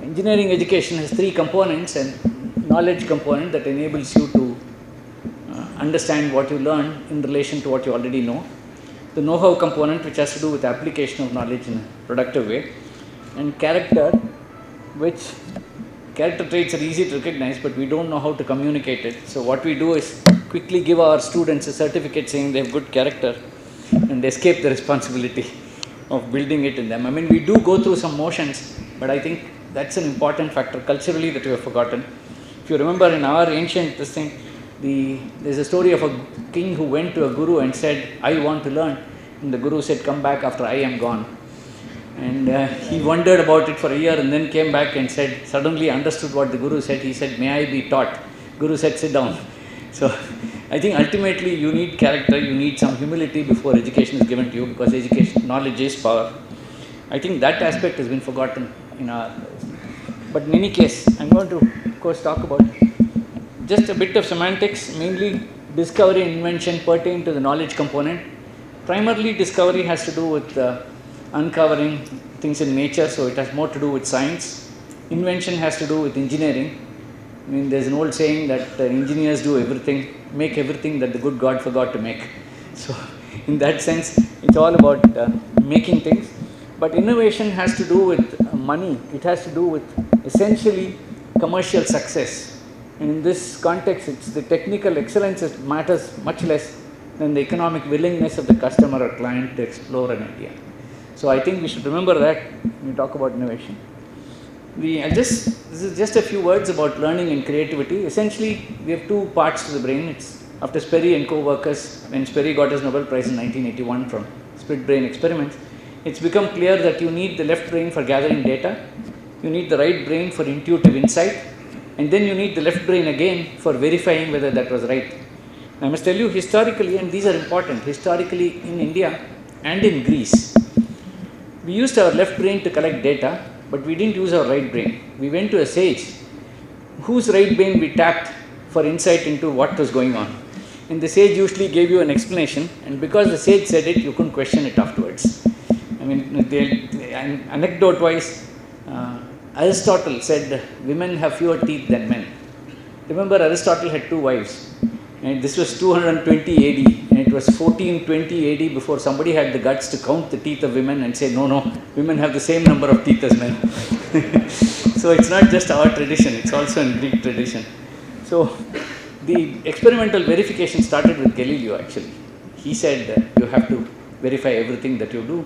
engineering education has three components, and knowledge component that enables you to understand what you learn in relation to what you already know. The know-how component, which has to do with application of knowledge in a productive way, and character, which character traits are easy to recognize, but we don't know how to communicate it. So what we do is quickly give our students a certificate saying they have good character and escape the responsibility of building it in them. I mean, we do go through some motions, but I think that's an important factor culturally that we have forgotten. If you remember in our ancient this thing, there's a story of a king who went to a guru and said, I want to learn. And the guru said, come back after I am gone. And he wondered about it for a year and then came back and said, suddenly understood what the guru said. He said, may I be taught? Guru said, sit down. So I think ultimately you need character, you need some humility before education is given to you, because education, knowledge is power. I think that aspect has been forgotten in our lives. But in any case, I'm going to, of course, talk about just a bit of semantics. Mainly discovery and invention pertain to the knowledge component. Primarily discovery has to do with uncovering things in nature, so it has more to do with science. Invention has to do with engineering. I mean, there's an old saying that engineers do everything, make everything that the good God forgot to make. So in that sense, it's all about making things. But innovation has to do with money. It has to do with essentially commercial success. And in this context, it's the technical excellence that matters much less than the economic willingness of the customer or client to explore an idea. So I think we should remember that when we talk about innovation. This is just a few words about learning and creativity. Essentially, we have two parts to the brain. It's after Sperry and co-workers, when Sperry got his Nobel Prize in 1981 from split brain experiments, it's become clear that you need the left brain for gathering data, you need the right brain for intuitive insight, and then you need the left brain again for verifying whether that was right. I must tell you, historically, and these are important, historically in India and in Greece, we used our left brain to collect data, but we didn't use our right brain. We went to a sage whose right brain we tapped for insight into what was going on. And the sage usually gave you an explanation, and because the sage said it, you couldn't question it afterwards. I mean, anecdote-wise, Aristotle said women have fewer teeth than men. Remember, Aristotle had two wives, and this was 220 AD, and it was 1420 AD before somebody had the guts to count the teeth of women and say, no, women have the same number of teeth as men. So it's not just our tradition, it's also in Greek tradition. So the experimental verification started with Galileo actually. He said that you have to verify everything that you do.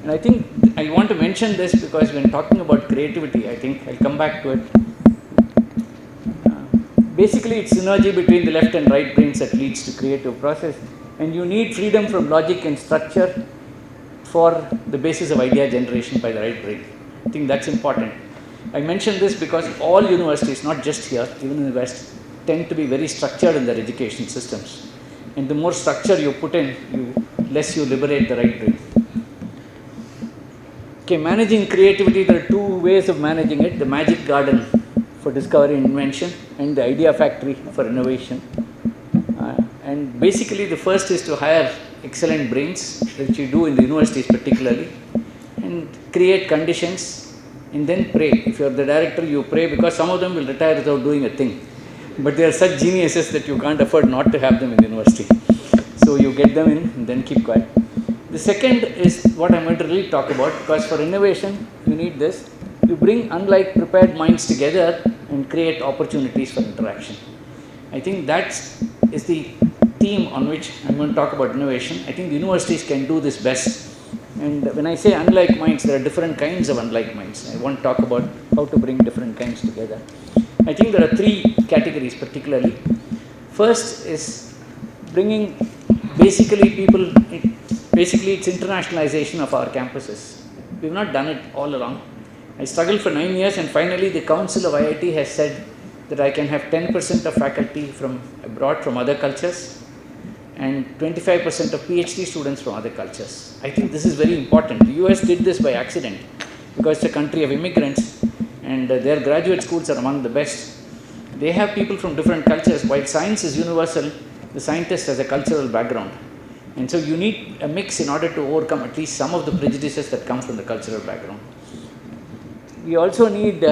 And I think I want to mention this because when talking about creativity, I think I'll come back to it. Basically, it's synergy between the left and right brains that leads to creative process, and you need freedom from logic and structure for the basis of idea generation by the right brain. I think that's important. I mention this because all universities, not just here, even in the West, tend to be very structured in their education systems. And the more structure you put in, less you liberate the right brain. Okay, managing creativity, there are two ways of managing it. The magic garden for discovery and invention, and the idea factory for innovation. And basically the first is to hire excellent brains, which you do in the universities particularly, and create conditions and then pray. If you are the director, you pray, because some of them will retire without doing a thing. But they are such geniuses that you can't afford not to have them in the university. So you get them in and then keep quiet. The second is what I'm going to really talk about, because for innovation you need this. You bring unlike prepared minds together and create opportunities for interaction. I think that is the theme on which I'm going to talk about innovation. I think the universities can do this best. And when I say unlike minds, there are different kinds of unlike minds. I want to talk about how to bring different kinds together. I think there are three categories particularly. First is bringing basically it's internationalization of our campuses. We've not done it all along. I struggled for 9 years, and finally the Council of IIT has said that I can have 10% of faculty from abroad, from other cultures, and 25% of PhD students from other cultures. I think this is very important. The US did this by accident because it's a country of immigrants, and their graduate schools are among the best. They have people from different cultures. While science is universal, the scientist has a cultural background. And so you need a mix in order to overcome at least some of the prejudices that come from the cultural background. we also need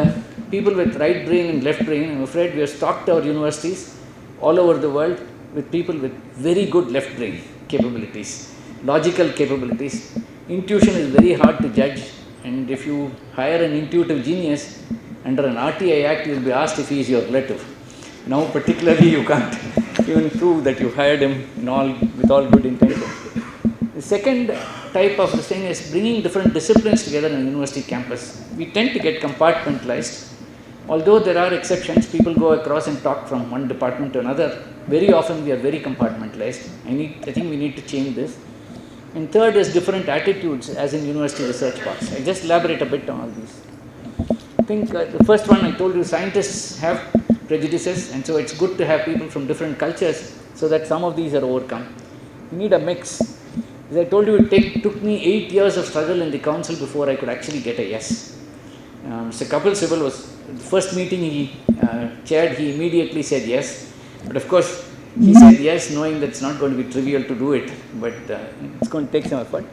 people with right brain and left brain. I'm afraid we have stocked our universities all over the world with people with very good left brain capabilities, logical capabilities. Intuition is very hard to judge, and if you hire an intuitive genius under an RTI Act, you will be asked if he is your relative. Now, particularly, you can't even prove that you hired him with all good intentions. The second type of this thing is bringing different disciplines together in a university campus. We tend to get compartmentalized. Although there are exceptions, people go across and talk from one department to another. Very often we are very compartmentalized. I think we need to change this. And third is different attitudes as in university research parts. I just elaborate a bit on all these. I think the first one I told you, scientists have prejudices, and so it's good to have people from different cultures so that some of these are overcome. You need a mix. As I told you, it took me 8 years of struggle in the council before I could actually get a yes. Mr. Kapil Sibal was the first meeting he chaired, he immediately said yes. But of course, he said yes knowing that it's not going to be trivial to do it, but it's going to take some effort.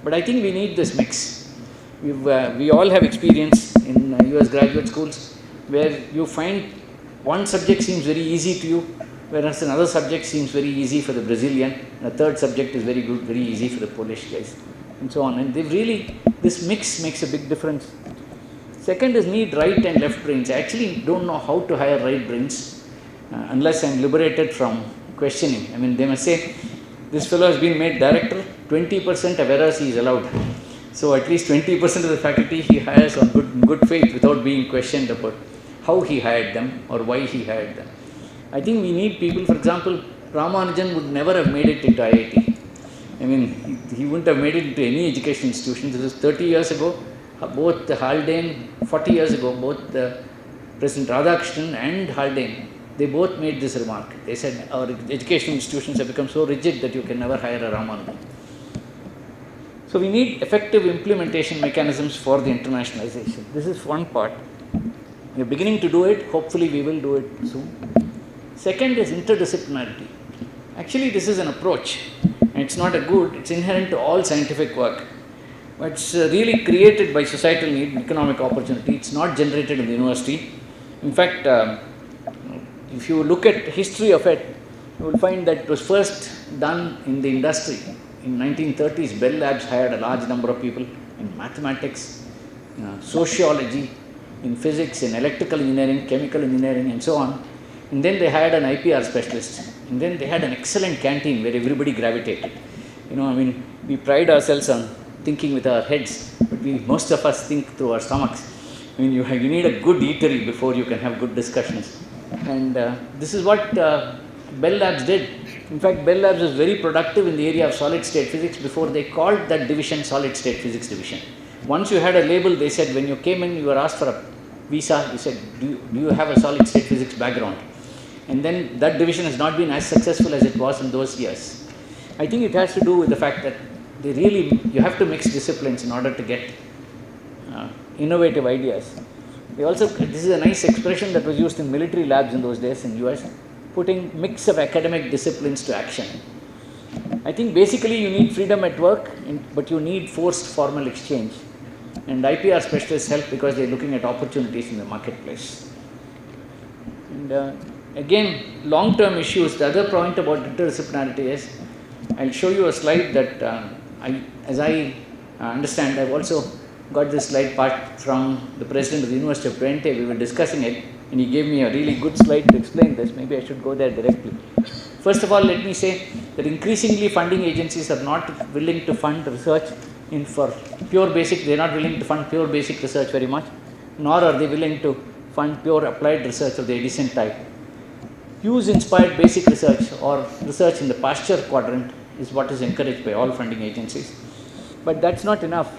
But I think we need this mix. We all have experience in US graduate schools where you find one subject seems very easy to you, whereas another subject seems very easy for the Brazilian, and a third subject is very good, very easy for the Polish guys, and so on. And this mix makes a big difference. Second is need right and left brains. I actually don't know how to hire right brains unless I'm liberated from questioning. I mean, they must say, this fellow has been made director, 20% of errors he is allowed. So at least 20% of the faculty he hires on good faith without being questioned about how he hired them or why he hired them. I think we need people, for example, Ramanujan would never have made it into IIT. I mean, he wouldn't have made it into any education institution. This was 30 years ago. Both Haldane, 40 years ago, both President Radhakrishnan and Haldane, they both made this remark. They said, our educational institutions have become so rigid that you can never hire a Ramanujan. So we need effective implementation mechanisms for the internationalization. This is one part. We are beginning to do it. Hopefully we will do it soon. Second is interdisciplinarity. Actually, this is an approach, and it's not a good, it's inherent to all scientific work. But it's really created by societal need and economic opportunity. It's not generated in the university. In fact, if you look at the history of it, you will find that it was first done in the industry. In 1930s, Bell Labs hired a large number of people in mathematics, sociology, in physics, in electrical engineering, chemical engineering, and so on. And then they hired an IPR specialist. And then they had an excellent canteen where everybody gravitated. We pride ourselves on thinking with our heads, but most of us think through our stomachs. You need a good eatery before you can have good discussions. And this is what Bell Labs did. In fact, Bell Labs was very productive in the area of solid state physics before they called that division solid state physics division. Once you had a label, they said when you came in, you were asked for a visa, you said, do you have a solid state physics background? And then that division has not been as successful as it was in those years. I think it has to do with the fact that you have to mix disciplines in order to get innovative ideas. This is a nice expression that was used in military labs in those days in US, putting mix of academic disciplines to action. I think basically you need freedom at work, but you need forced formal exchange. And IPR specialists help because they're looking at opportunities in the marketplace. And again, long-term issues, the other point about interdisciplinarity is, I'll show you a slide that as I understand, I've also got this slide part from the president of the University of Twente. We were discussing it, and he gave me a really good slide to explain this. Maybe I should go there directly. First of all, let me say that increasingly funding agencies are not willing to fund research for pure basic. They're not willing to fund pure basic research very much, nor are they willing to fund pure applied research of the decent type. Use-inspired basic research or research in the pasture quadrant is what is encouraged by all funding agencies. But that's not enough.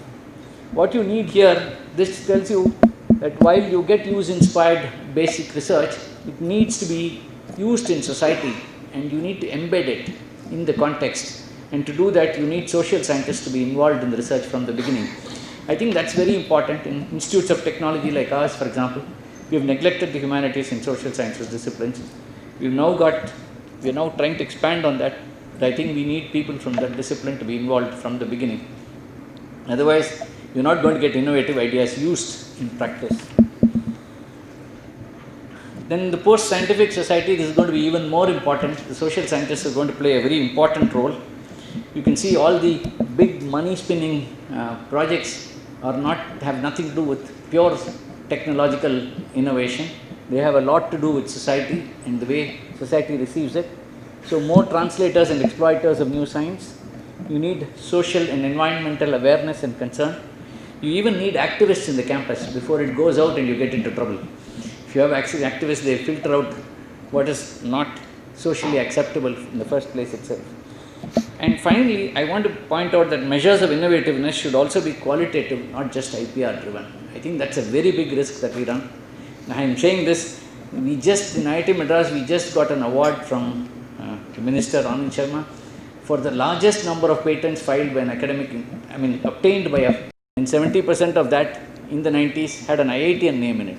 What you need here, this tells you that while you get use-inspired basic research, it needs to be used in society, and you need to embed it in the context. And to do that, you need social scientists to be involved in the research from the beginning. I think that's very important. In institutes of technology like ours, for example, we have neglected the humanities and social sciences disciplines. We are now trying to expand on that, but I think we need people from that discipline to be involved from the beginning. Otherwise, you're not going to get innovative ideas used in practice. Then in the post-scientific society, this is going to be even more important. The social scientists are going to play a very important role. You can see all the big money-spinning projects have nothing to do with pure technological innovation. They have a lot to do with society and the way society receives it. So more translators and exploiters of new science. You need social and environmental awareness and concern. You even need activists in the campus before it goes out and you get into trouble. If you have activists, they filter out what is not socially acceptable in the first place itself. And finally, I want to point out that measures of innovativeness should also be qualitative, not just IPR driven. I think that's a very big risk that we run. I am saying this, in IIT Madras, we just got an award from Minister Anand Sharma for the largest number of patents filed by an academic, obtained by and 70% of that in the 90s had an IITian name in it.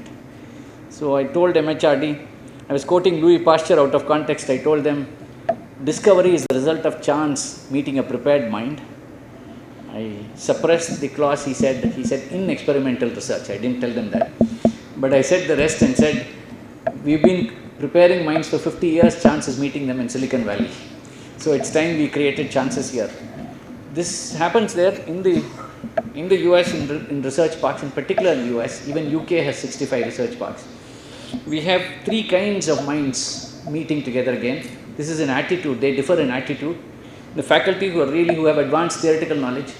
So I told MHRD, I was quoting Louis Pasteur out of context, I told them, discovery is the result of chance meeting a prepared mind. I suppressed the clause, he said in experimental research. I didn't tell them that. But I said the rest and said, we've been preparing minds for 50 years, chance is meeting them in Silicon Valley. So it's time we created chances here. This happens there in the US, in research parks, in particular in the US. Even UK has 65 research parks. We have three kinds of minds meeting together again. This is an attitude, they differ in attitude. The faculty who have advanced theoretical knowledge,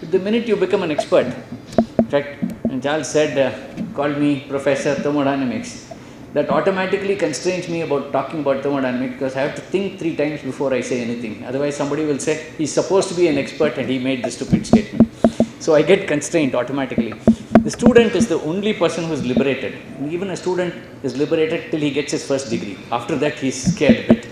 the minute you become an expert, in fact, Charles called me Professor Thermodynamics, that automatically constrains me about talking about thermodynamics because I have to think 3 times before I say anything. Otherwise somebody will say, he's supposed to be an expert and he made this stupid statement. So I get constrained automatically. The student is the only person who is liberated. And even a student is liberated till he gets his first degree. After that he's scared a bit.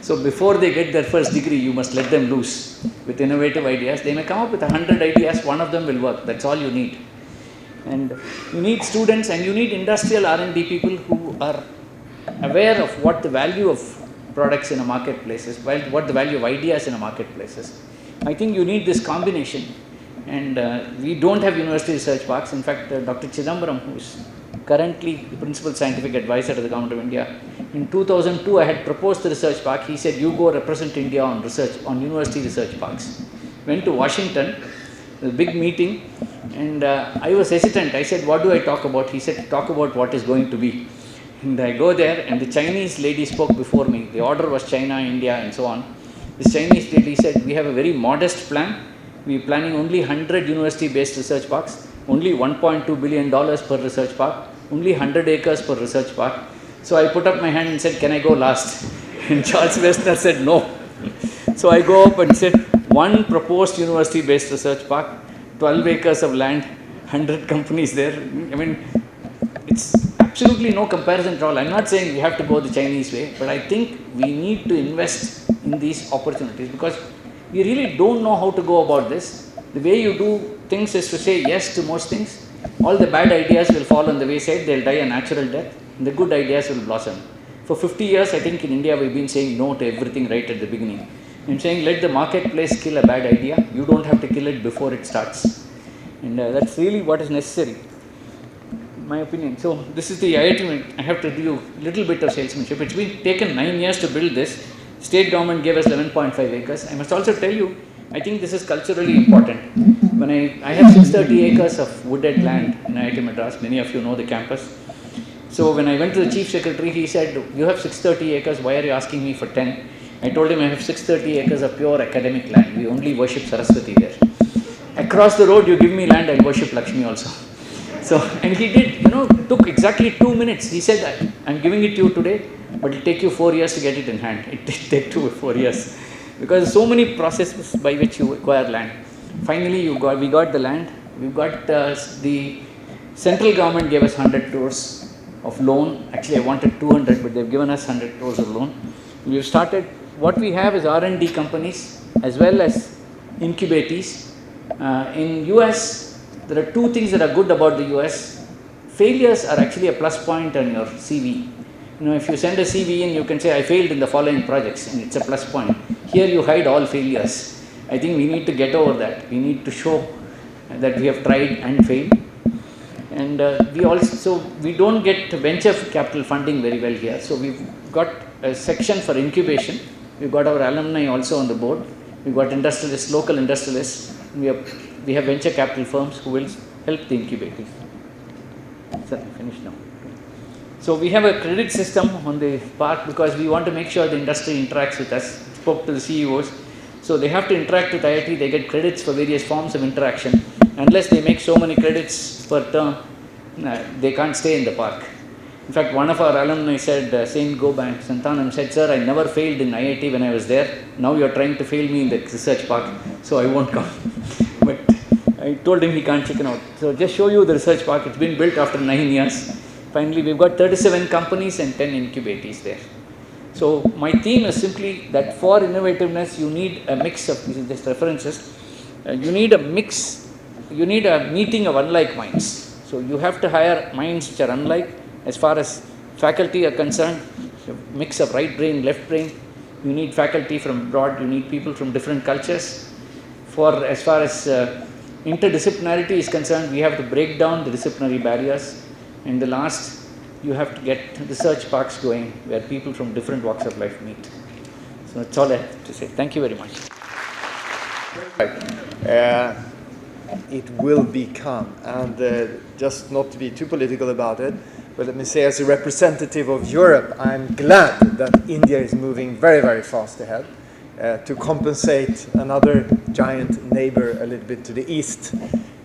So before they get their first degree, you must let them loose with innovative ideas. They may come up with 100 ideas, one of them will work. That's all you need. And you need students and you need industrial R&D people who are aware of what the value of products in a marketplace is, what the value of ideas in a marketplace is. I think you need this combination. And we don't have university research parks. In fact, Dr. Chidambaram, who is currently the principal scientific advisor to the Government of India, in 2002 I had proposed the research park. He said, you go represent India on research, on university research parks. Went to Washington, a big meeting, and I was hesitant. I said, what do I talk about? He said, talk about what is going to be. And I go there, and the Chinese lady spoke before me. The order was China, India, and so on. This Chinese lady said, we have a very modest plan. We are planning only 100 university-based research parks, only $1.2 billion per research park, only 100 acres per research park. So I put up my hand and said, can I go last? And Charles Westner said, no. So I go up and said, one proposed university-based research park, 12 acres of land, 100 companies there. I mean, it's absolutely no comparison at all. I'm not saying we have to go the Chinese way, but I think we need to invest in these opportunities because we really don't know how to go about this. The way you do things is to say yes to most things. All the bad ideas will fall on the wayside, they'll die a natural death, and the good ideas will blossom. For 50 years, I think in India we've been saying no to everything right at the beginning. I'm saying let the marketplace kill a bad idea. You don't have to kill it before it starts. And that's really what is necessary, in my opinion. So this is the IIT. I have to do a little bit of salesmanship. It's been taken 9 years to build this. State government gave us 11.5 acres. I must also tell you, I think this is culturally important. When I have 630 acres of wooded land in IIT Madras, many of you know the campus. So when I went to the chief secretary, he said, you have 630 acres, why are you asking me for 10? I told him I have 630 acres of pure academic land. We only worship Saraswati there. Across the road, you give me land, I'll worship Lakshmi also. So, and he did, took exactly 2 minutes. He said, I'm giving it to you today, but it'll take you 4 years to get it in hand. It did take 4 years. Because so many processes by which you acquire land. Finally, we got the land. We got the central government gave us 100 crores of loan. Actually, I wanted 200, but they've given us 100 crores of loan. We've started, what we have is R&D companies as well as incubatees. In US, there are 2 things that are good about the US. Failures are actually a plus point on your CV. If you send a CV in, you can say, I failed in the following projects, and it's a plus point. Here you hide all failures. I think we need to get over that. We need to show that we have tried and failed. And we don't get venture capital funding very well here. So we've got a section for incubation. We've got our alumni also on the board. We've got industrialists, local industrialists. We have venture capital firms who will help the incubating. Sir, finished now. So we have a credit system on the park because we want to make sure the industry interacts with us. Spoke to the CEOs. So they have to interact with IIT. They get credits for various forms of interaction. Unless they make so many credits per term, they can't stay in the park. In fact, one of our alumni said, Saint Gobank, Santanam said, sir, I never failed in IIT when I was there. Now you are trying to fail me in the research park, so I won't come. But I told him he can't chicken out. So just show you the research park. It's been built after 9 years. Finally, we've got 37 companies and 10 incubators there. So my theme is simply that for innovativeness, you need a mix of, these are just references, you need a mix, you need a meeting of unlike minds. So you have to hire minds which are unlike as far as faculty are concerned, a mix of right brain, left brain. You need faculty from abroad, you need people from different cultures. For as far as interdisciplinarity is concerned, we have to break down the disciplinary barriers. And the last, you have to get research parks going where people from different walks of life meet. So that's all I have to say. Thank you very much. It will become, and just not to be too political about it, but let me say as a representative of Europe, I'm glad that India is moving very, very fast ahead to compensate another giant neighbor a little bit to the east.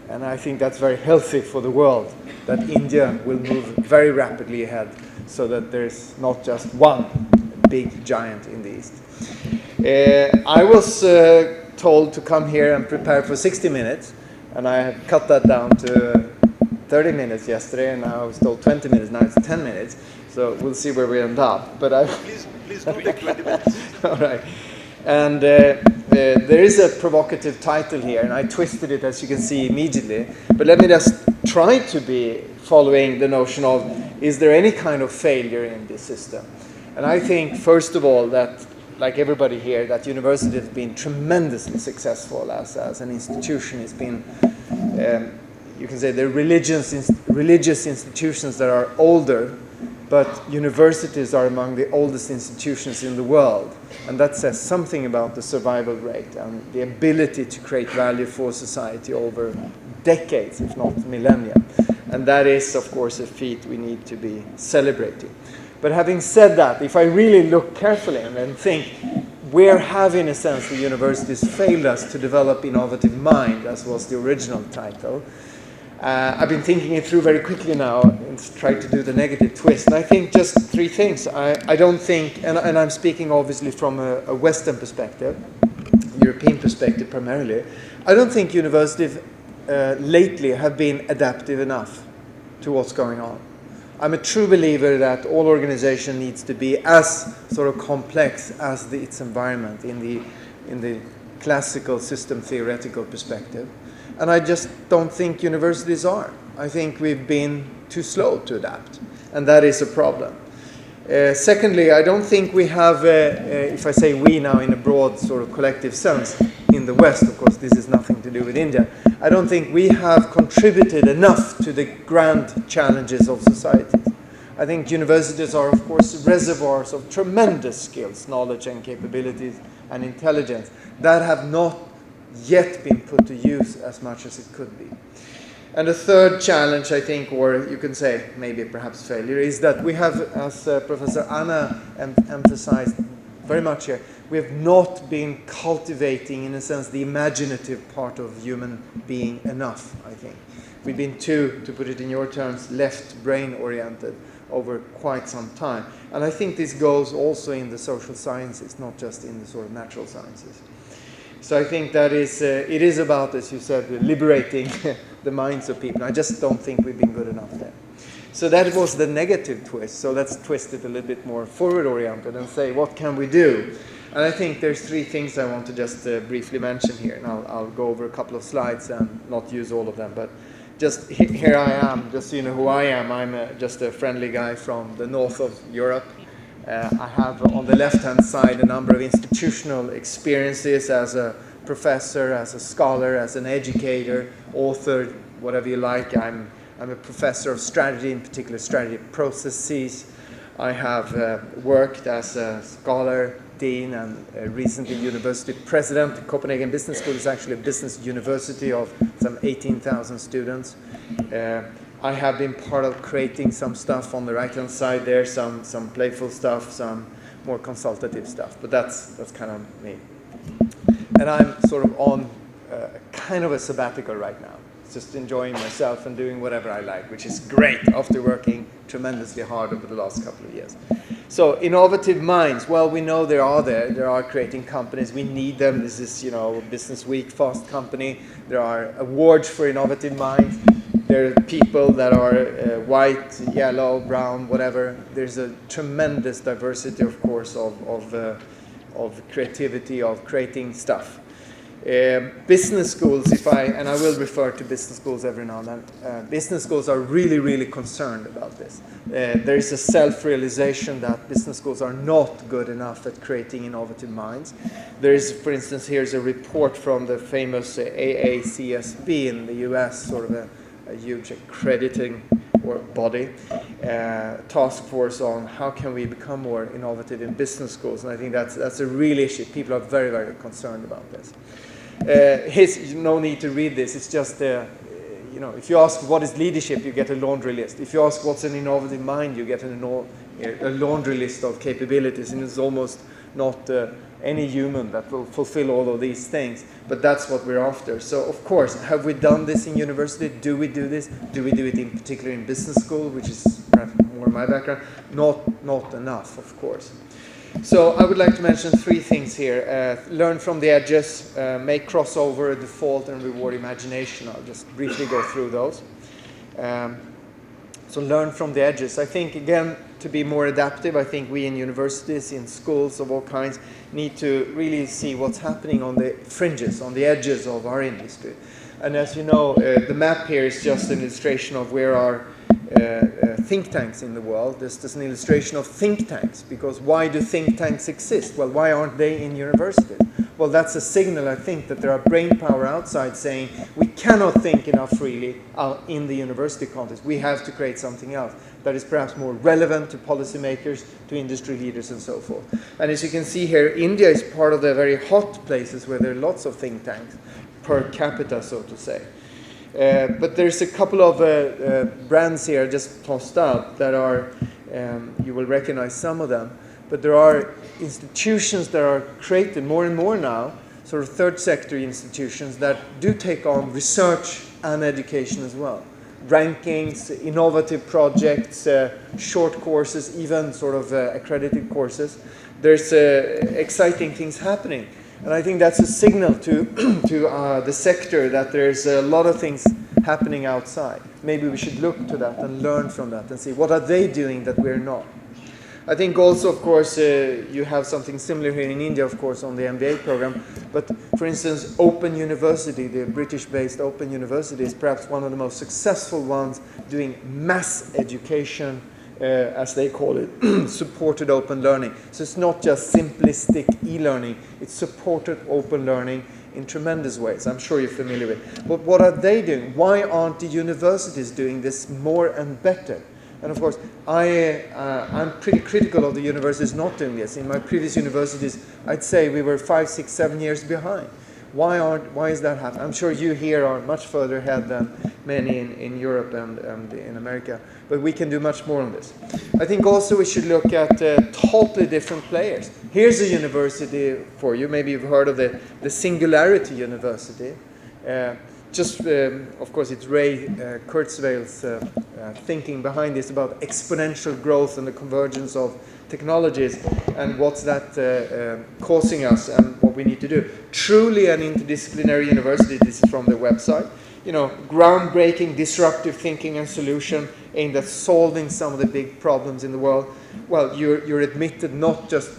And I think that's very healthy for the world, that India will move very rapidly ahead so that there's not just one big giant in the east. I was told to come here and prepare for 60 minutes, and I have cut that down to 30 minutes yesterday, and now I was told 20 minutes, now it's 10 minutes. So we'll see where we end up. But Please do like 20 minutes. All right. And there is a provocative title here, and I twisted it, as you can see, immediately. But let me just try to be following the notion of, is there any kind of failure in this system? And I think, first of all, that, like everybody here, that university has been tremendously successful as an institution. It's been, you can say, the religious institutions that are older, but universities are among the oldest institutions in the world. And that says something about the survival rate and the ability to create value for society over decades, if not millennia. And that is, of course, a feat we need to be celebrating. But having said that, if I really look carefully and then think, where have, in a sense, the universities failed us to develop innovative mind, as was the original title, I've been thinking it through very quickly now and tried to do the negative twist. And I think just three things. I don't think, and I'm speaking obviously from a Western perspective, European perspective primarily, I don't think universities lately have been adaptive enough to what's going on. I'm a true believer that all organization needs to be as sort of complex as its environment in the classical system theoretical perspective. And I just don't think universities are. I think we've been too slow to adapt, and that is a problem. Secondly, I don't think we have, if I say we now in a broad sort of collective sense, in the West, of course this is nothing to do with India, I don't think we have contributed enough to the grand challenges of societies. I think universities are, of course, reservoirs of tremendous skills, knowledge and capabilities and intelligence that have not yet been put to use as much as it could be. And the third challenge, I think, or you can say maybe perhaps failure, is that we have, as Professor Anna emphasized very much here, we have not been cultivating, in a sense, the imaginative part of human being enough, I think. We've been too, to put it in your terms, left brain oriented over quite some time. And I think this goes also in the social sciences, not just in the sort of natural sciences. So I think that is, it is about, as you said, liberating the minds of people. I just don't think we've been good enough there. So that was the negative twist. So let's twist it a little bit more forward-oriented and say, what can we do? And I think there's three things I want to just briefly mention here. And I'll go over a couple of slides and not use all of them. But just here I am, just so you know who I am. I'm just a friendly guy from the north of Europe. I have on the left-hand side a number of institutional experiences as a professor, as a scholar, as an educator, author, whatever you like. I'm a professor of strategy, in particular strategy processes. I have worked as a scholar, dean, and recently university president. The Copenhagen Business School is actually a business university of some 18,000 students. I have been part of creating some stuff on the right-hand side there, some playful stuff, some more consultative stuff, but that's kind of me. And I'm sort of on kind of a sabbatical right now, just enjoying myself and doing whatever I like, which is great after working tremendously hard over the last couple of years. So innovative minds, well, we know there are creating companies, we need them. This is, Business Week, Fast Company. There are awards for innovative minds. There are people that are white, yellow, brown, whatever. There's a tremendous diversity, of course, of creativity, of creating stuff. Business schools, and I will refer to business schools every now and then, business schools are really, really concerned about this. There is a self-realization that business schools are not good enough at creating innovative minds. There is, for instance, here's a report from the famous ISB in the US, sort of a huge accrediting body, task force on how can we become more innovative in business schools, and I think that's a real issue. People are very, very concerned about this. No need to read this. It's just, if you ask what is leadership, you get a laundry list. If you ask what's an innovative mind, you get a laundry list of capabilities, and it's almost not any human that will fulfill all of these things, but that's what we're after. So, of course, have we done this in university? Do we do this? Do we do it in particular in business school, which is perhaps more my background? Not enough, of course. So I would like to mention three things here. Learn from the edges, make crossover, default, and reward imagination. I'll just briefly go through those. So learn from the edges. I think, again, to be more adaptive, I think we in universities, in schools of all kinds, need to really see what's happening on the fringes, on the edges of our industry. And as you know, the map here is just an illustration of where our think tanks in the world. This is an illustration of think tanks, because why do think tanks exist? Well, why aren't they in universities? Well, that's a signal, I think, that there are brain power outside saying we cannot think enough freely in the university context. We have to create something else that is perhaps more relevant to policymakers, to industry leaders, and so forth. And as you can see here, India is part of the very hot places where there are lots of think tanks per capita, so to say. But there's a couple of brands here just tossed out that are, you will recognize some of them, but there are institutions that are created more and more now, sort of third sector institutions that do take on research and education as well. Rankings, innovative projects, short courses, even sort of accredited courses. There's exciting things happening. And I think that's a signal to the sector that there's a lot of things happening outside. Maybe we should look to that and learn from that and see what are they doing that we're not. I think also, of course, you have something similar here in India, of course, on the MBA program. But for instance, Open University, the British-based Open University, is perhaps one of the most successful ones doing mass education, as they call it, supported open learning. So it's not just simplistic e-learning, it's supported open learning in tremendous ways. I'm sure you're familiar with. But what are they doing? Why aren't the universities doing this more and better? And of course, I'm pretty critical of the universities not doing this. In my previous universities, I'd say we were 5, 6, 7 years behind. Why is that happening? I'm sure you here are much further ahead than many in Europe and in America, but we can do much more on this. I think also we should look at totally different players. Here's a university for you. Maybe you've heard of the Singularity University. Of course, it's Ray Kurzweil's thinking behind this about exponential growth and the convergence of technologies and what's that causing us and what we need to do. Truly an interdisciplinary university. This is from the website. Groundbreaking, disruptive thinking and solution aimed at solving some of the big problems in the world. Well, you're admitted not just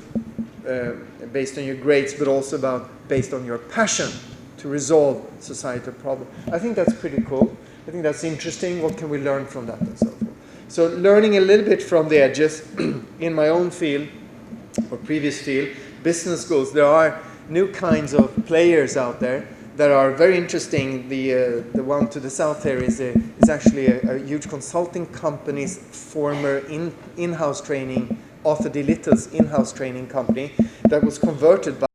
based on your grades, but also based on your passion to resolve societal problems. I think that's pretty cool. I think that's interesting. What can we learn from that and so forth? So learning a little bit from the edges in my own field or previous field, business schools, there are new kinds of players out there that are very interesting. The one to the south here is actually a huge consulting company's former in-house training, Arthur D. Little's in-house training company that was converted by